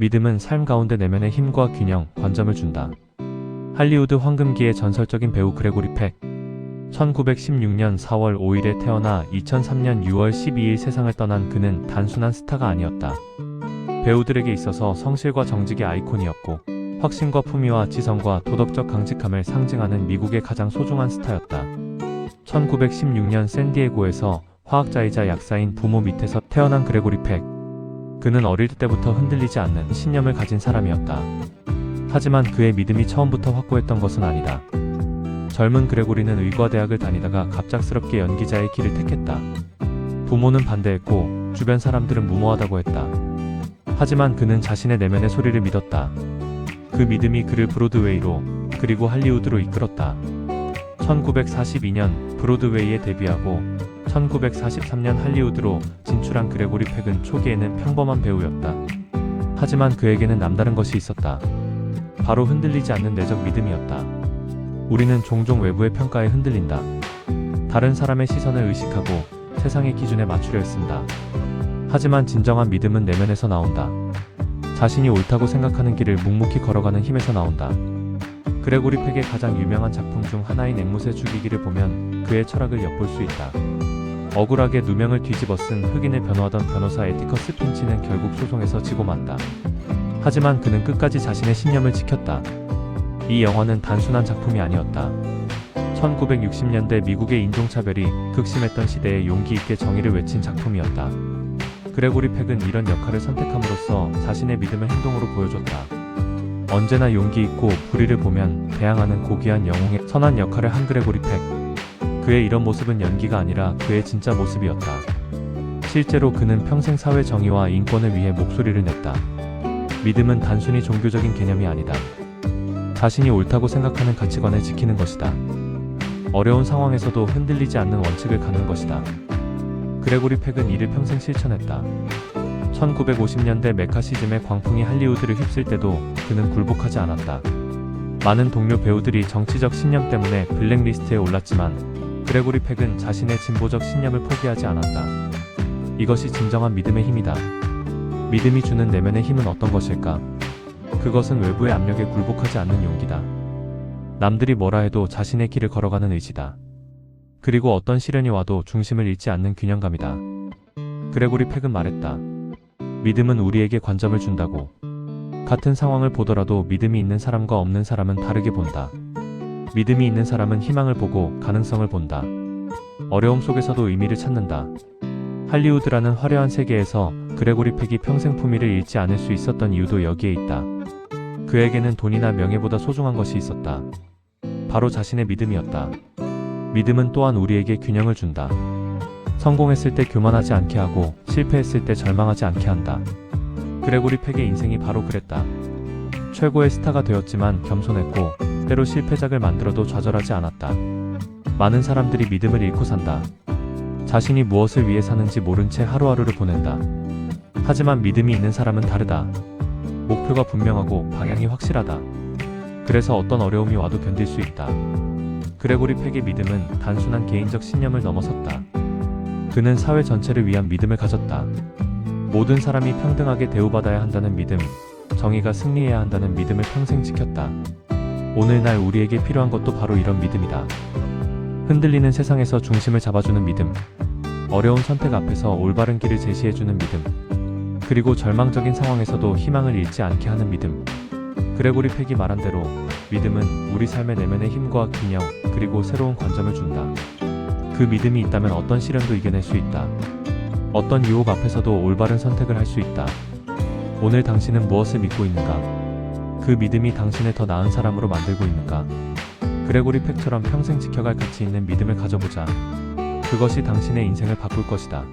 믿음은 삶 가운데 내면의 힘과 균형, 관점을 준다. 할리우드 황금기의 전설적인 배우 그레고리 팩. 1916년 4월 5일에 태어나 2003년 6월 12일 세상을 떠난 그는 단순한 스타가 아니었다. 배우들에게 있어서 성실과 정직의 아이콘이었고, 확신과 품위와 지성과 도덕적 강직함을 상징하는 미국의 가장 소중한 스타였다. 1916년 샌디에고에서 화학자이자 약사인 부모 밑에서 태어난 그레고리 팩. 그는 어릴 때부터 흔들리지 않는 신념을 가진 사람이었다. 하지만 그의 믿음이 처음부터 확고했던 것은 아니다. 젊은 그레고리는 의과대학을 다니다가 갑작스럽게 연기자의 길을 택했다. 부모는 반대했고 주변 사람들은 무모하다고 했다. 하지만 그는 자신의 내면의 소리를 믿었다. 그 믿음이 그를 브로드웨이로 그리고 할리우드로 이끌었다. 1942년 브로드웨이에 데뷔하고 1943년 할리우드로 진출한 그레고리 팩은 초기에는 평범한 배우였다. 하지만 그에게는 남다른 것이 있었다. 바로 흔들리지 않는 내적 믿음이었다. 우리는 종종 외부의 평가에 흔들린다. 다른 사람의 시선을 의식하고 세상의 기준에 맞추려 했습니다. 하지만 진정한 믿음은 내면에서 나온다. 자신이 옳다고 생각하는 길을 묵묵히 걸어가는 힘에서 나온다. 그레고리 팩의 가장 유명한 작품 중 하나인 앵무새 죽이기를 보면 그의 철학을 엿볼 수 있다. 억울하게 누명을 뒤집어 쓴 흑인을 변호하던 변호사 에티커스 핀치는 결국 소송에서 지고 만다. 하지만 그는 끝까지 자신의 신념을 지켰다. 이 영화는 단순한 작품이 아니었다. 1960년대 미국의 인종차별이 극심했던 시대에 용기 있게 정의를 외친 작품이었다. 그레고리 팩은 이런 역할을 선택함으로써 자신의 믿음을 행동으로 보여줬다. 언제나 용기 있고 불의를 보면 대항하는 고귀한 영웅의 선한 역할을 한 그레고리 팩. 그의 이런 모습은 연기가 아니라 그의 진짜 모습이었다. 실제로 그는 평생 사회 정의와 인권을 위해 목소리를 냈다. 믿음은 단순히 종교적인 개념이 아니다. 자신이 옳다고 생각하는 가치관을 지키는 것이다. 어려운 상황에서도 흔들리지 않는 원칙을 갖는 것이다. 그레고리 팩은 이를 평생 실천했다. 1950년대 메카시즘의 광풍이 할리우드를 휩쓸 때도 그는 굴복하지 않았다. 많은 동료 배우들이 정치적 신념 때문에 블랙리스트에 올랐지만 그레고리 팩은 자신의 진보적 신념을 포기하지 않았다. 이것이 진정한 믿음의 힘이다. 믿음이 주는 내면의 힘은 어떤 것일까? 그것은 외부의 압력에 굴복하지 않는 용기다. 남들이 뭐라 해도 자신의 길을 걸어가는 의지다. 그리고 어떤 시련이 와도 중심을 잃지 않는 균형감이다. 그레고리 팩은 말했다. 믿음은 우리에게 관점을 준다고. 같은 상황을 보더라도 믿음이 있는 사람과 없는 사람은 다르게 본다. 믿음이 있는 사람은 희망을 보고 가능성을 본다. 어려움 속에서도 의미를 찾는다. 할리우드라는 화려한 세계에서 그레고리 팩이 평생 품위를 잃지 않을 수 있었던 이유도 여기에 있다. 그에게는 돈이나 명예보다 소중한 것이 있었다. 바로 자신의 믿음이었다. 믿음은 또한 우리에게 균형을 준다. 성공했을 때 교만하지 않게 하고 실패했을 때 절망하지 않게 한다. 그레고리 팩의 인생이 바로 그랬다. 최고의 스타가 되었지만 겸손했고 때로 실패작을 만들어도 좌절하지 않았다. 많은 사람들이 믿음을 잃고 산다. 자신이 무엇을 위해 사는지 모른 채 하루하루를 보낸다. 하지만 믿음이 있는 사람은 다르다. 목표가 분명하고 방향이 확실하다. 그래서 어떤 어려움이 와도 견딜 수 있다. 그레고리 팩의 믿음은 단순한 개인적 신념을 넘어섰다. 그는 사회 전체를 위한 믿음을 가졌다. 모든 사람이 평등하게 대우받아야 한다는 믿음, 정의가 승리해야 한다는 믿음을 평생 지켰다. 오늘날 우리에게 필요한 것도 바로 이런 믿음이다. 흔들리는 세상에서 중심을 잡아주는 믿음, 어려운 선택 앞에서 올바른 길을 제시해주는 믿음, 그리고 절망적인 상황에서도 희망을 잃지 않게 하는 믿음. 그레고리 팩이 말한 대로 믿음은 우리 삶의 내면의 힘과 균형, 그리고 새로운 관점을 준다. 그 믿음이 있다면 어떤 시련도 이겨낼 수 있다. 어떤 유혹 앞에서도 올바른 선택을 할 수 있다. 오늘 당신은 무엇을 믿고 있는가? 그 믿음이 당신을 더 나은 사람으로 만들고 있는가? 그레고리 팩처럼 평생 지켜갈 가치 있는 믿음을 가져보자. 그것이 당신의 인생을 바꿀 것이다.